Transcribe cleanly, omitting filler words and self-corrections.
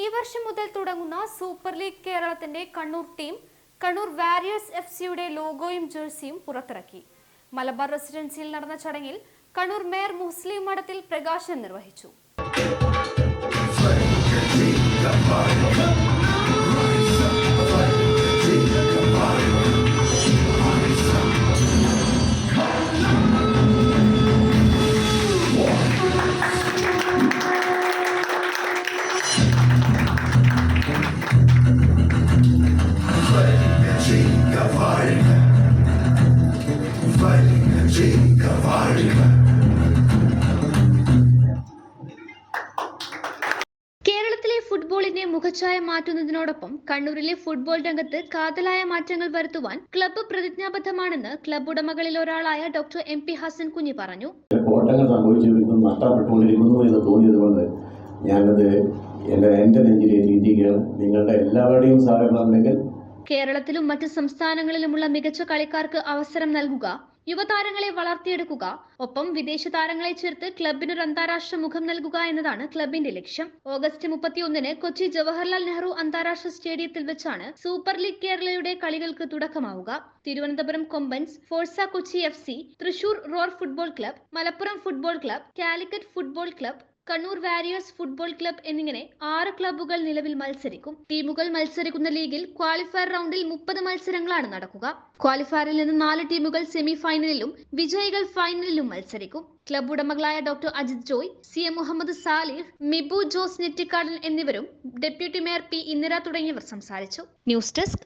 ഈ വർഷം മുതൽ തുടങ്ങുന്ന സൂപ്പർ ലീഗ് കേരളത്തിന്റെ കണ്ണൂർ ടീം കണ്ണൂർ വാരിയേഴ്സ് എഫ്സിയുടെ ലോഗോയും ജേഴ്സിയും പുറത്തിറക്കി. മലബാർ റെസിഡൻസിയിൽ നടന്ന ചടങ്ങിൽ കണ്ണൂർ മേയർ മുസ്ലിം മഠത്തിൽ പ്രകാശനം നിർവഹിച്ചു. കേരളത്തിലെ ഫുട്ബോളിന്റെ മുഖച്ഛായ മാറ്റുന്നതിനോടൊപ്പം കണ്ണൂരിലെ ഫുട്ബോൾ രംഗത്ത് കാതലായ മാറ്റങ്ങൾ വരുത്തുവാൻ ക്ലബ്ബ് പ്രതിജ്ഞാബദ്ധമാണെന്ന് ക്ലബ്ബ് ഉടമകളിൽ ഒരാളായ ഡോക്ടർ എം പി ഹസൻ കുഞ്ഞി പറഞ്ഞു. കോട്ടങ്ങൾ സംഭവിച്ചിരിക്കുന്നു, നഷ്ടപ്പെട്ടുകൊണ്ടിരിക്കുന്നു എന്ന് തോന്നിയതുകൊണ്ട് ഞാനത് എന്റെ നെഞ്ചിലേറ്റിയിരിക്കുകയാണ്. നിങ്ങളുടെ എല്ലാവരുടെയും സഹകരണം ഉണ്ടെങ്കിൽ കേരളത്തിലും മറ്റ് സംസ്ഥാനങ്ങളിലുമുള്ള മികച്ച കളിക്കാർക്ക് അവസരം നൽകുക, യുവതാരങ്ങളെ വളർത്തിയെടുക്കുക, ഒപ്പം വിദേശ താരങ്ങളെ ചേർത്ത് ക്ലബിനൊരു അന്താരാഷ്ട്ര മുഖം നൽകുക എന്നതാണ് ക്ലബിന്റെ ലക്ഷ്യം. ഓഗസ്റ്റ് 31 കൊച്ചി ജവഹർലാൽ നെഹ്റു അന്താരാഷ്ട്ര സ്റ്റേഡിയത്തിൽ വെച്ചാണ് സൂപ്പർ ലീഗ് കേരളയുടെ കളികൾക്ക് തുടക്കമാവുക. Thiruvananthapuram Kombans, Forca Kochi FC, Thrissur roar football club, Malappuram football club, Calicut football club, Kannur warriors football club എന്നിങ്ങനെ 6 ക്ലബ്ബുകൾ നിലവിൽ മത്സരിക്കും. ടീമുകൾ മത്സരിക്കുന്ന ലീഗിൽ ക്വാളിഫയർ റൗണ്ടിൽ 30 മത്സരങ്ങളാണ് നടക്കുക. ക്വാളിഫയറിൽ നിന്ന് 4 ടീമുകൾ സെമി ഫൈനലിലും വിജയികൾ ഫൈനലിലും മത്സരിക്കും. ക്ലബ്ബ് ഉടമകളായ ഡോക്ടർ അജിത് ജോയ്, CM മുഹമ്മദ് സാലിഹ്, മിബു ജോസ് നെറ്റിക്കാടൻ എന്നിവരും ഡെപ്യൂട്ടി മേയർ P ഇന്ദിര തുടങ്ങിയവർ സംസാരിച്ചു. News desk